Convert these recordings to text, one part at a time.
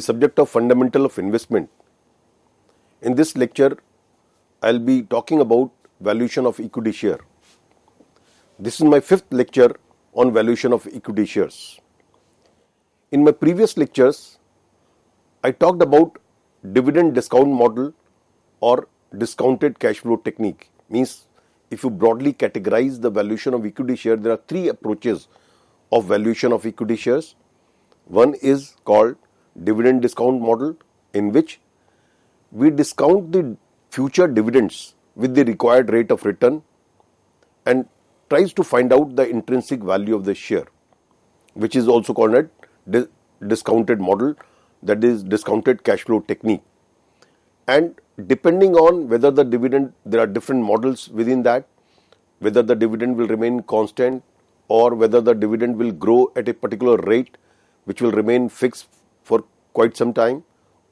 the subject of fundamental of investment. In this lecture, I'll be talking about valuation of equity share. This is my fifth lecture on valuation of equity shares. In my previous lectures, I talked about dividend discount model or discounted cash flow technique. Means if you broadly categorize the valuation of equity share, there are three approaches of valuation of equity shares. One is called dividend discount model, in which we discount the future dividends with the required rate of return and tries to find out the intrinsic value of the share, which is also called a discounted model, that is discounted cash flow technique. And depending on whether the dividend, there are different models within that, whether the dividend will remain constant or whether the dividend will grow at a particular rate which will remain fixed for quite some time,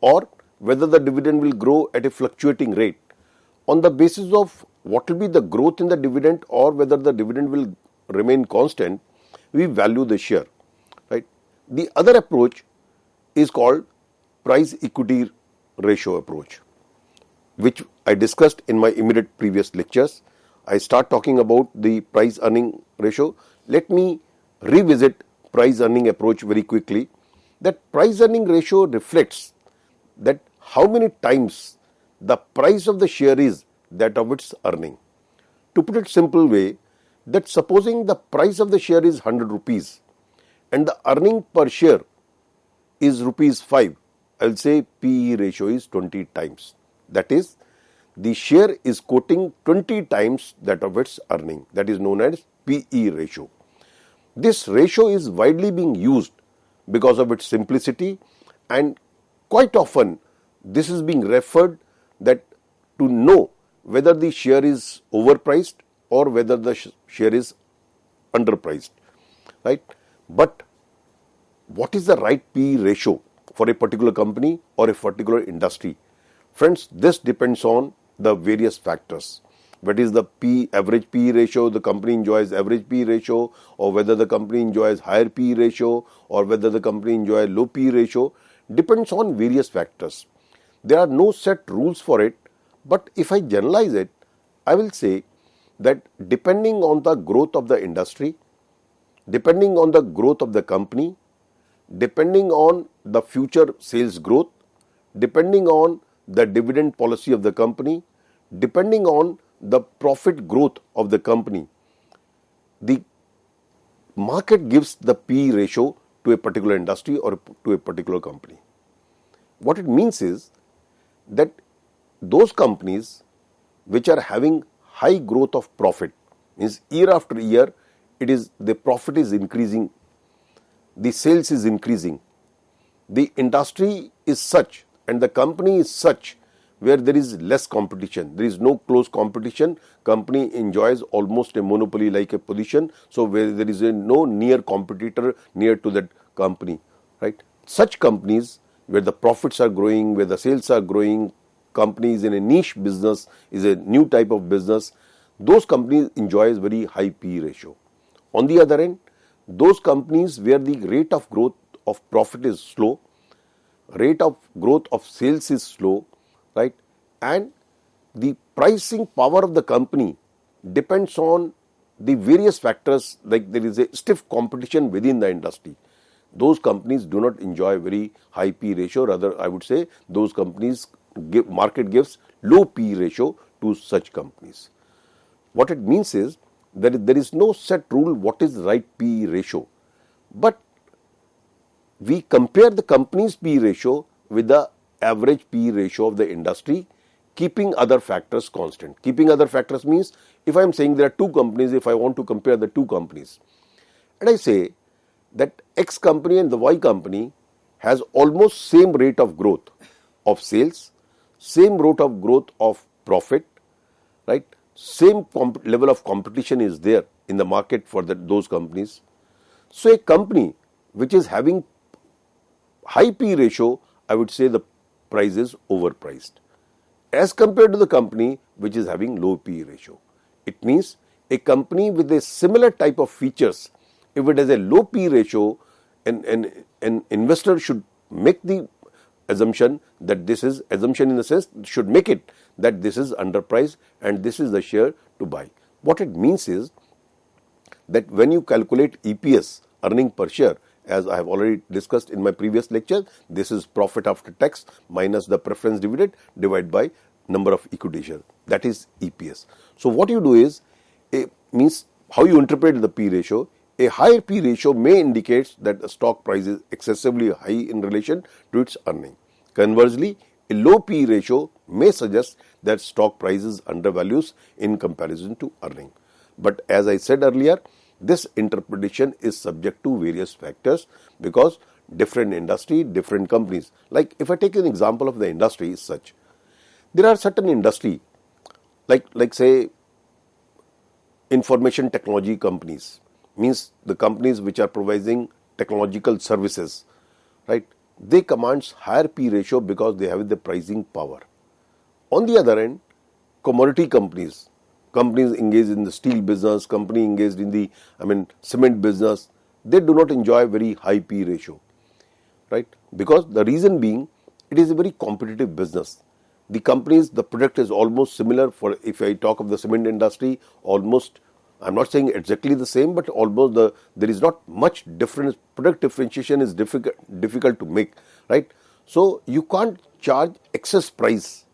or whether the dividend will grow at a fluctuating rate. On the basis of what will be the growth in the dividend or whether the dividend will remain constant, we value the share. Right? The other approach is called price equity ratio approach, which I discussed in my immediate previous lectures. I start talking about the price earning ratio. Let me revisit price earning approach very quickly. That price earning ratio reflects that how many times the price of the share is that of its earning. To put it simple way, that supposing the price of the share is 100 rupees and the earning per share is rupees 5, I'll say PE ratio is 20 times. That is, the share is quoting 20 times that of its earning. That is known as PE ratio. This ratio is widely being used because of its simplicity, and quite often this is being referred that to know whether the share is overpriced or whether the share is underpriced. Right? But what is the right PE ratio for a particular company or a particular industry? Friends, this depends on the various factors. What is the average PE ratio the company enjoys, average PE ratio, or whether the company enjoys higher PE ratio or whether the company enjoys low PE ratio, depends on various factors. There are no set rules for it, but if I generalize it, I will say that depending on the growth of the industry, depending on the growth of the company, depending on the future sales growth, depending on the dividend policy of the company, depending on the profit growth of the company, the market gives the PE ratio to a particular industry or to a particular company. What it means is that those companies which are having high growth of profit, means year after year, the profit is increasing, the sales is increasing, the industry is such and the company is such where there is less competition, there is no close competition, company enjoys almost a monopoly like a position, so where there is no near competitor near to that company. Right? Such companies where the profits are growing, where the sales are growing, company is in a niche business, is a new type of business, those companies enjoys very high PE ratio. On the other end, those companies where the rate of growth of profit is slow, rate of growth of sales is slow, right, and the pricing power of the company depends on the various factors, like there is a stiff competition within the industry. Those companies do not enjoy very high PE ratio, rather I would say those companies market gives low PE ratio to such companies. What it means is that there is no set rule what is the right PE ratio, but we compare the company's PE ratio with the average PE ratio of the industry, keeping other factors constant. Keeping other factors means, if I am saying there are two companies, if I want to compare the two companies, and I say that X company and the Y company has almost same rate of growth of sales, same rate of growth of profit, right? Same level of competition is there in the market for those companies. So a company which is having high PE ratio, I would say the price is overpriced, as compared to the company which is having low PE ratio. It means a company with a similar type of features, if it has a low PE ratio, an investor should make the assumption that this is assumption in the sense should make it that this is underpriced and this is the share to buy. What it means is that when you calculate EPS, earning per share, as I have already discussed in my previous lecture, this is profit after tax minus the preference dividend divided by number of equity share. That is EPS. So what you do is, means how you interpret the P ratio. A higher P ratio may indicate that the stock price is excessively high in relation to its earning. Conversely, a low P ratio may suggest that stock price is undervalued in comparison to earning. But as I said earlier, this interpretation is subject to various factors because different industry, different companies. Like if I take an example of the industry is such, there are certain industry like say information technology companies, means the companies which are providing technological services, right? They command higher P ratio because they have the pricing power. On the other end, commodity companies engaged in the steel business, company engaged in the cement business, they do not enjoy very high P ratio, right? Because the reason being, it is a very competitive business. The companies, the product is almost similar. For if I talk of the cement industry, almost, I'm not saying exactly the same, but almost there is not much difference. Product differentiation is difficult to make, right? So you can't charge excess price.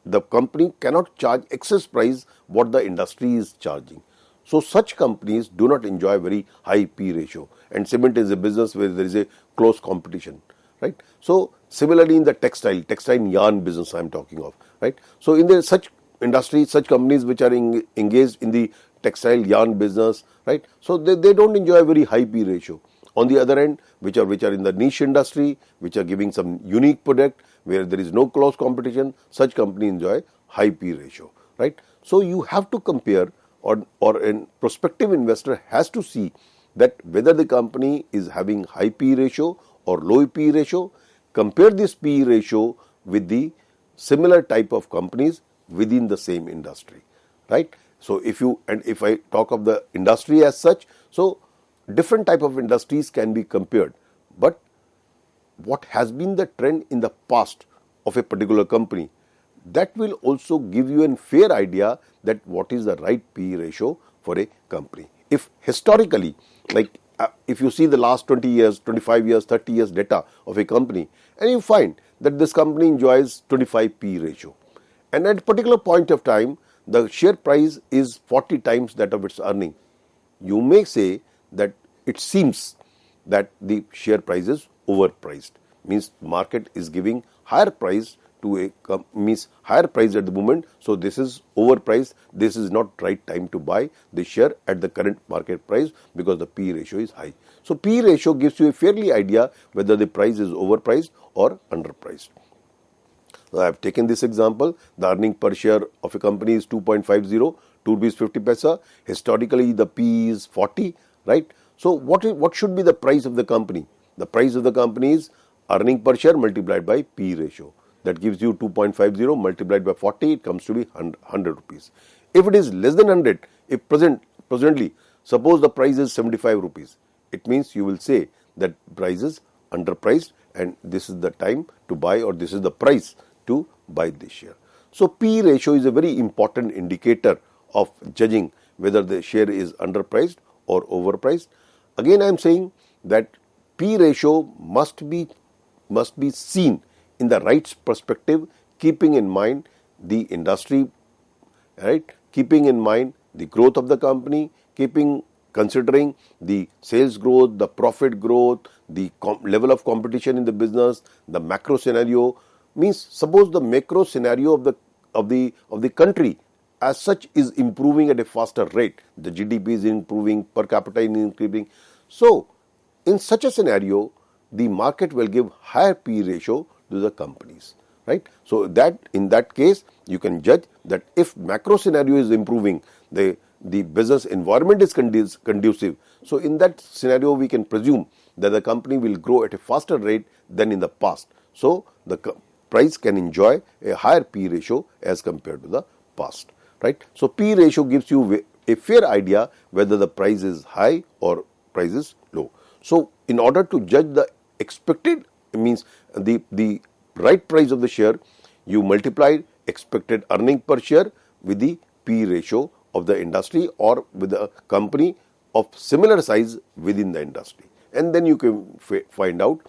The company cannot charge excess price what the industry is charging. So such companies do not enjoy very high P ratio. And cement is a business where there is a close competition, right? So similarly in the textile yarn business I am talking of, right? So in the such industry, such companies which are engaged in the textile yarn business, right? So they don't enjoy a very high P ratio. On the other end, which are in the niche industry, which are giving some unique product where there is no close competition, such companies enjoy high P ratio, right? So you have to compare, or a prospective investor has to see that whether the company is having high P ratio or low P ratio. Compare this P ratio with the similar type of companies within the same industry, right? So if I talk of the industry as such, so different type of industries can be compared, but what has been the trend in the past of a particular company, that will also give you a fair idea that what is the right P ratio for a company. If historically, like if you see the last 20 years, 25 years, 30 years data of a company, and you find that this company enjoys 25 P ratio, and at a particular point of time, the share price is 40 times that of its earning, you may say that it seems that the share price is overpriced, means market is giving higher price to means higher price at the moment, so this is overpriced, this is not right time to buy the share at the current market price because the P ratio is high. So P ratio gives you a fairly idea whether the price is overpriced or underpriced. I have taken this example. The earning per share of a company is 2.50, 2 rupees 50 paisa. Historically, the P is 40, right? So what should be the price of the company? The price of the company is earning per share multiplied by P ratio. That gives you 2.50 multiplied by 40, it comes to be 100 rupees. If it is less than 100, if presently, suppose the price is 75 rupees, it means you will say that price is underpriced and this is the time to buy, or this is the price to buy this share. So P ratio is a very important indicator of judging whether the share is underpriced or overpriced. Again, I am saying that P ratio must be seen in the right perspective, keeping in mind the industry, right? Keeping in mind the growth of the company, considering the sales growth, the profit growth, the level of competition in the business, the macro scenario. Means suppose the macro scenario of the country as such is improving at a faster rate, the GDP is improving, per capita is increasing. So in such a scenario, the market will give higher P ratio to the companies, right? So that in that case, you can judge that if macro scenario is improving, the business environment is conducive. So in that scenario, we can presume that the company will grow at a faster rate than in the past. So the price can enjoy a higher P ratio as compared to the past, right? So P ratio gives you a fair idea whether the price is high or price is low. So in order to judge the expected, means the right price of the share, you multiply expected earning per share with the P ratio of the industry or with a company of similar size within the industry. And then you can find out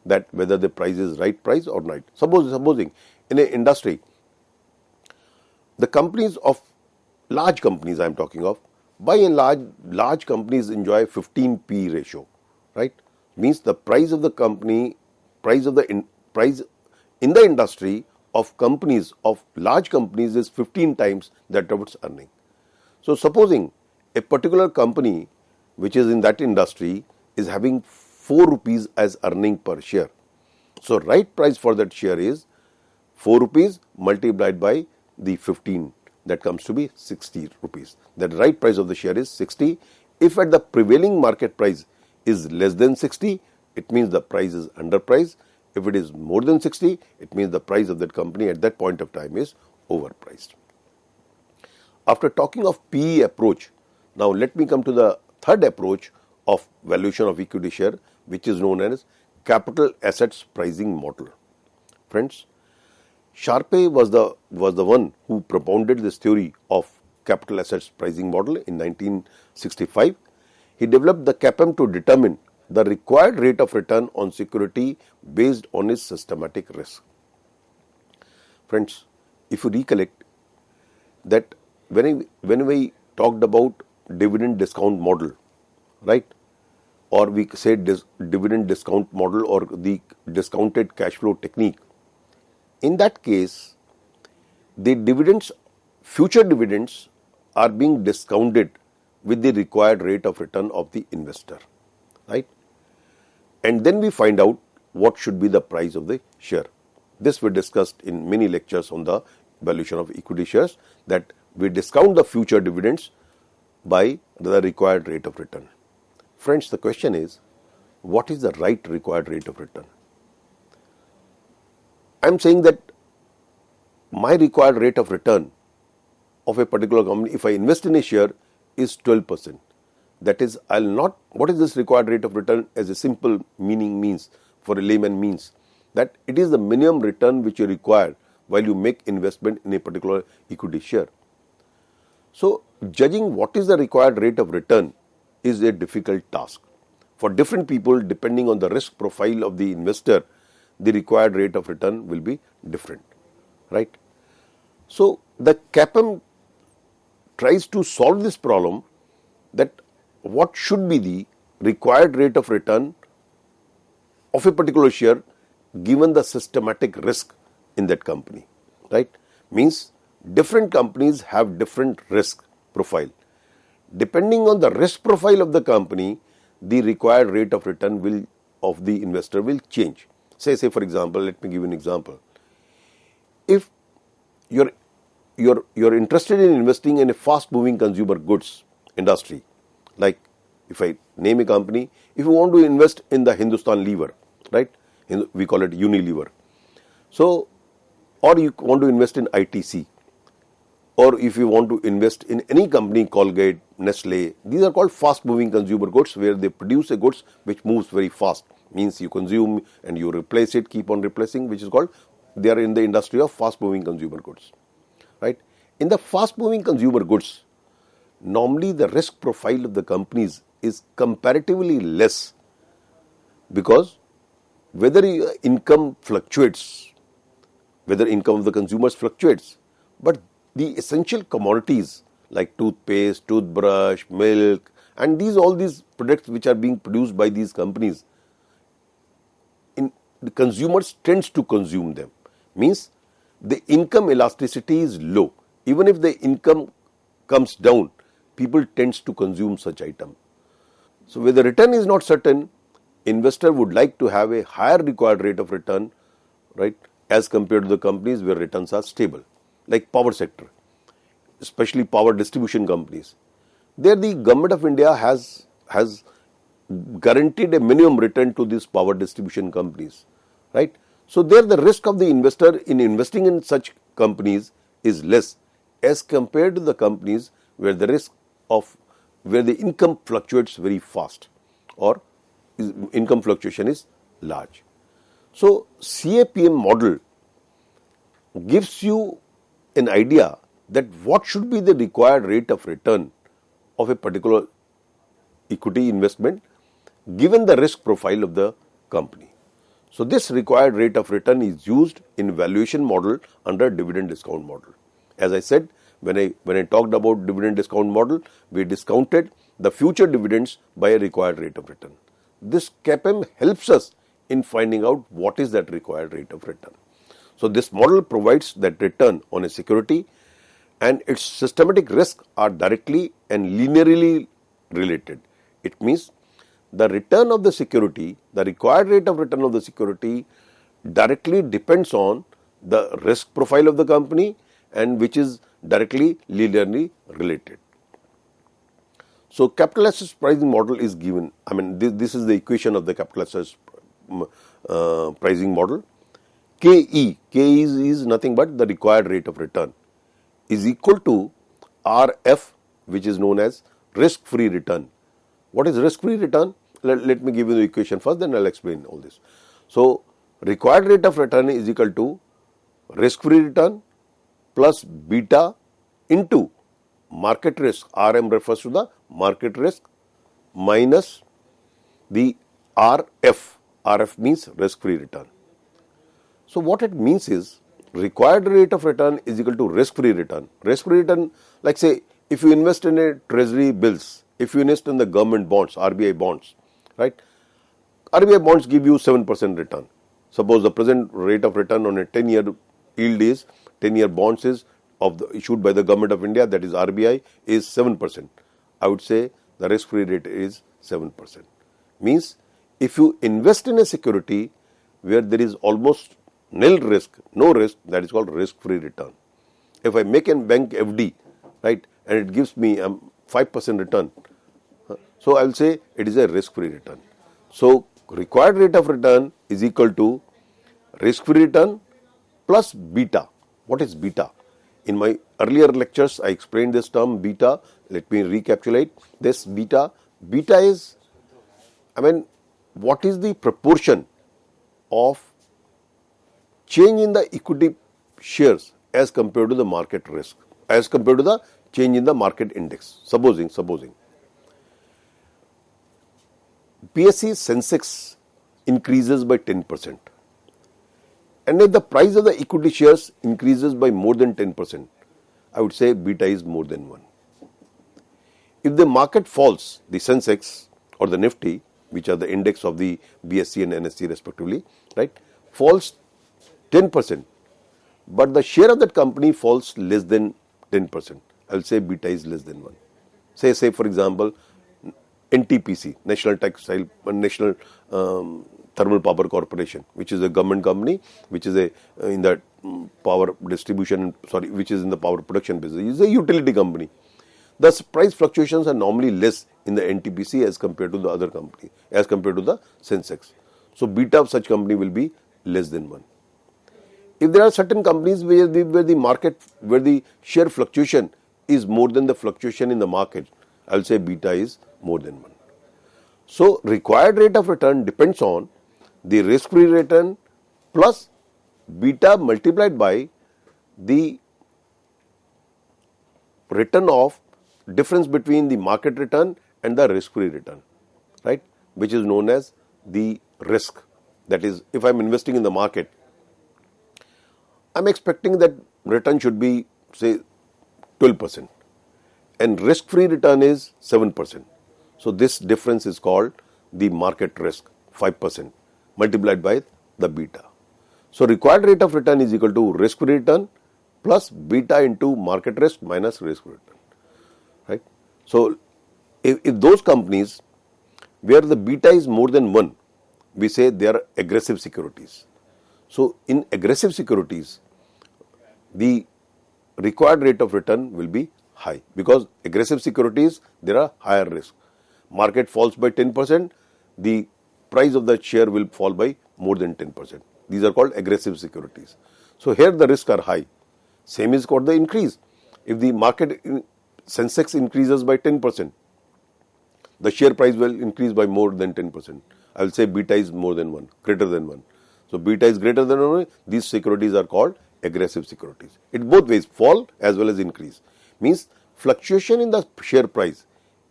that whether the price is right price or not. Supposing in an industry, the companies of large companies I am talking of, by and large companies enjoy 15 P ratio, right? Means the price of the company, price in the industry of companies of large companies is 15 times that of its earning. So supposing a particular company which is in that industry is having 4 rupees as earning per share. So right price for that share is 4 rupees multiplied by the 15, that comes to be 60 rupees. The right price of the share is 60. If at the prevailing market price is less than 60, it means the price is underpriced. If it is more than 60, it means the price of that company at that point of time is overpriced. After talking of PE approach, now let me come to the third approach of valuation of equity share, which is known as capital assets pricing model. Friends, Sharpe was the one who propounded this theory of capital assets pricing model in 1965. He developed the CAPM to determine the required rate of return on security based on its systematic risk. Friends, if you recollect that when we talked about dividend discount model, right, or we said dividend discount model or the discounted cash flow technique, in that case, the dividends, future dividends are being discounted with the required rate of return of the investor, right? And then we find out what should be the price of the share. This we discussed in many lectures on the valuation of equity shares, that we discount the future dividends by the required rate of return. Friends, the question is, what is the right required rate of return? I am saying that my required rate of return of a particular company, if I invest in a share, is 12%. That is, I'll not, what is this required rate of return as a simple meaning means, for a layman means, that it is the minimum return which you require while you make investment in a particular equity share. So, judging what is the required rate of return is a difficult task. For different people, depending on the risk profile of the investor, the required rate of return will be different, right? So, the CAPM tries to solve this problem, that what should be the required rate of return of a particular share given the systematic risk in that company, right? Means different companies have different risk profile. Depending on the risk profile of the company, the required rate of return of the investor will change. Say for example, let me give you an example. If you're interested in investing in a fast-moving consumer goods industry, like if I name a company, if you want to invest in the Hindustan Lever, right? We call it Unilever. So, or you want to invest in ITC, or if you want to invest in any company, Colgate, Nestle, these are called fast-moving consumer goods, where they produce a goods which moves very fast. Means you consume and you replace it, keep on replacing, which is called, they are in the industry of fast-moving consumer goods, right? In the fast-moving consumer goods, normally the risk profile of the companies is comparatively less, because whether income fluctuates, whether income of the consumers fluctuates, but the essential commodities like toothpaste, toothbrush, milk, and all these products which are being produced by these companies, the consumers tends to consume them. Means the income elasticity is low. Even if the income comes down, people tends to consume such item. So where the return is not certain, investor would like to have a higher required rate of return, right, as compared to the companies where returns are stable, like power sector, especially power distribution companies. There the government of India has guaranteed a minimum return to these power distribution companies, right? So there the risk of the investor in investing in such companies is less as compared to the companies where the income fluctuates very fast, or income fluctuation is large. So CAPM model gives you an idea that what should be the required rate of return of a particular equity investment given the risk profile of the company. So this required rate of return is used in valuation model under dividend discount model. As I said, when I talked about dividend discount model, we discounted the future dividends by a required rate of return. This CAPM helps us in finding out what is that required rate of return. So this model provides that return on a security, and its systematic risks are directly and linearly related. It means the return of the security, the required rate of return of the security directly depends on the risk profile of the company, and which is directly linearly related. So capital assets pricing model is given. I mean, this is the equation of the capital assets pricing model. KE is nothing but the required rate of return, is equal to RF, which is known as risk-free return. What is risk-free return? Let me give you the equation first, then I'll explain all this. So required rate of return is equal to risk-free return plus beta into market risk. RM refers to the market risk minus the RF. RF means risk-free return. So what it means is required rate of return is equal to risk-free return. Risk-free return, like say, if you invest in a treasury bills, if you invest in the government bonds, RBI bonds, right? RBI bonds give you 7% return. Suppose the present rate of return on a 10-year yield is 10-year bonds is issued by the government of India, that is RBI, is 7%. I would say the risk-free rate is 7%. Means if you invest in a security where there is almost nil risk, no risk, that is called risk-free return. If I make a bank FD, right, and it gives me 5% return, so I will say it is a risk-free return. So required rate of return is equal to risk-free return plus beta. What is beta? In my earlier lectures, I explained this term beta. Let me recapitulate this beta. Beta is, what is the proportion of change in the equity shares as compared to the market risk, as compared to the change in the market index. Supposing BSE Sensex increases by 10%, and if the price of the equity shares increases by more than 10%, I would say beta is more than 1. If the market falls, the Sensex or the Nifty, which are the index of the BSE and NSE respectively, right, falls 10%, but the share of that company falls less than 10%, I will say beta is less than 1. Say for example, NTPC, National Thermal Power Corporation, which is a government company, which is in the power distribution, which is in the power production business, is a utility company. Thus, price fluctuations are normally less in the NTPC as compared to the other company, as compared to the Sensex. So beta of such company will be less than 1. If there are certain companies where the share fluctuation is more than the fluctuation in the market, I will say beta is more than 1. So required rate of return depends on the risk-free return plus beta multiplied by the return of difference between the market return and the risk-free return, right, which is known as the risk. That is, if I am investing in the market, I am expecting that return should be say 12%, and risk-free return is 7%. So this difference is called the market risk, 5%, multiplied by the beta. So required rate of return is equal to risk-free return plus beta into market risk minus risk-free return, right? So if those companies where the beta is more than 1, we say they are aggressive securities. So in aggressive securities, the required rate of return will be high, because aggressive securities, there are higher risk. Market falls by 10%, the price of the share will fall by more than 10%. These are called aggressive securities. So here the risks are high. Same is called the increase. If the market Sensex increases by 10%, the share price will increase by more than 10%. I will say beta is more than 1, greater than 1. So beta is greater than 1, these securities are called aggressive securities. It both ways, fall as well as increase. Means fluctuation in the share price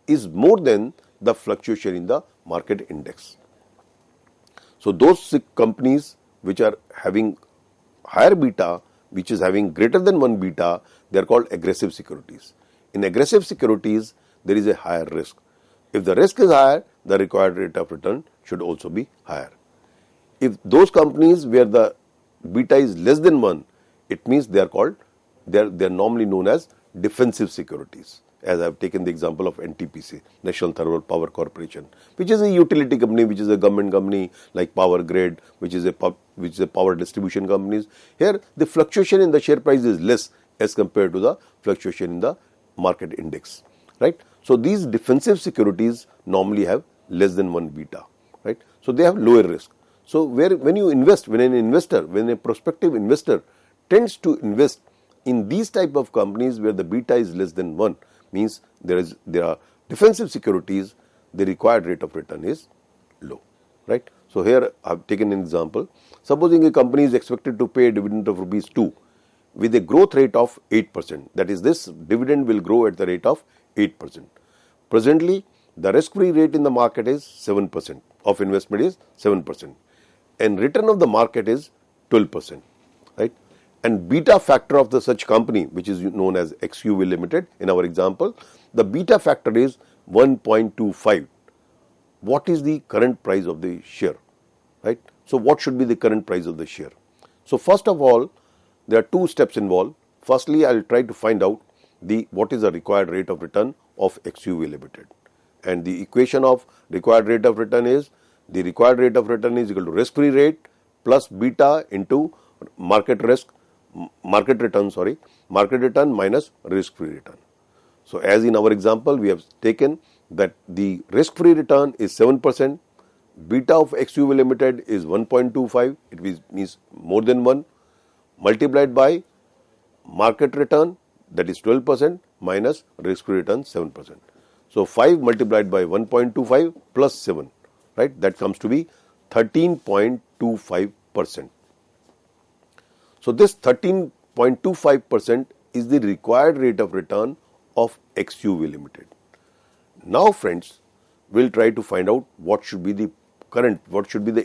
is more than the fluctuation in the market index. So those companies which are having higher beta, which is having greater than 1 beta, they are called aggressive securities. In aggressive securities, there is a higher risk. If the risk is higher, the required rate of return should also be higher. If those companies where the beta is less than 1, it means they are normally known as defensive securities. As I have taken the example of NTPC, National Thermal Power Corporation, which is a utility company, which is a government company, like Power Grid, which is a power distribution companies. Here, the fluctuation in the share price is less as compared to the fluctuation in the market index, right? So these defensive securities normally have less than 1 beta, right? So they have lower risk. So when you invest, when a prospective investor tends to invest in these type of companies where the beta is less than 1, means there are defensive securities, the required rate of return is low, right? So here I have taken an example. Supposing a company is expected to pay a dividend of rupees 2 with a growth rate of 8%. That is, this dividend will grow at the rate of 8%. Presently, the risk-free rate in the market is 7%, of investment is 7%, and return of the market is 12%, right? And beta factor of the such company, which is known as XUV Limited, in our example, the beta factor is 1.25. What is the current price of the share, right? So what should be the current price of the share? So first of all, there are two steps involved. Firstly, I will try to find out what is the required rate of return of XUV Limited. And the equation of required rate of return is, the required rate of return is equal to risk-free rate plus beta into market return minus risk-free return. So as in our example, we have taken that the risk-free return is 7%, beta of XUV Limited is 1.25, it means more than 1, multiplied by market return, that is 12%, minus risk-free return 7%. So 5 multiplied by 1.25 plus 7, right? That comes to be 13.25%. So this 13.25% is the required rate of return of XUV Limited. Now friends, we'll try to find out what should be the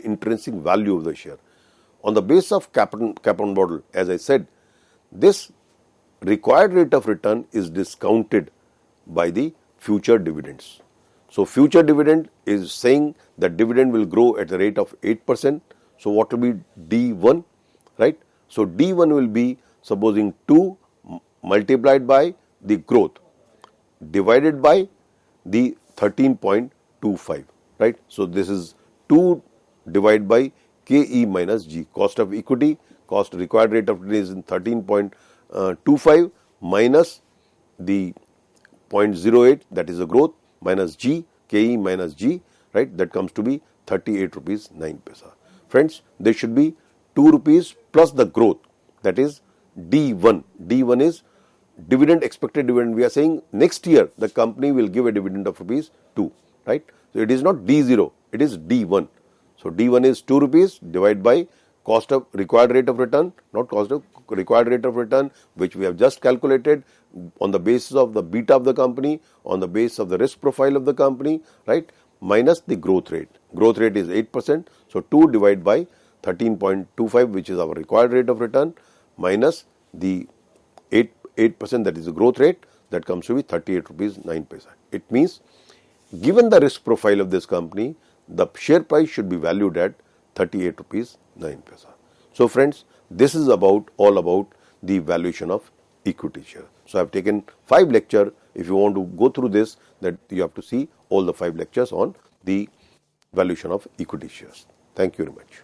intrinsic value of the share. On the basis of Kaplan model, as I said, this required rate of return is discounted by the future dividends. So future dividend is saying that dividend will grow at the rate of 8%. So what will be D1, right? So D1 will be, supposing 2 multiplied by the growth divided by the 13.25, right? So this is 2 divided by KE minus G, cost of equity, cost required rate of return is in 13.25 minus the 0.08, that is the growth, minus G, KE minus G, right? That comes to be 38 rupees 9 paisa. Friends, there should be 2 rupees plus the growth, that is D1. D1 is dividend, expected dividend. We are saying next year the company will give a dividend of rupees 2, right? So it is not D0, it is D1. So D1 is 2 rupees divided by cost of required rate of return, not cost of required rate of return, which we have just calculated on the basis of the beta of the company, on the basis of the risk profile of the company, right? Minus the growth rate. Growth rate is 8%. So 2 divided by 13.25, which is our required rate of return, minus the 8%, that is the growth rate, that comes to be 38 rupees 9 paisa. It means, given the risk profile of this company, the share price should be valued at 38 rupees 9 paisa. So friends, this is all about the valuation of equity share. So I have taken 5 lectures. If you want to go through this, that you have to see all the 5 lectures on the valuation of equity shares. Thank you very much.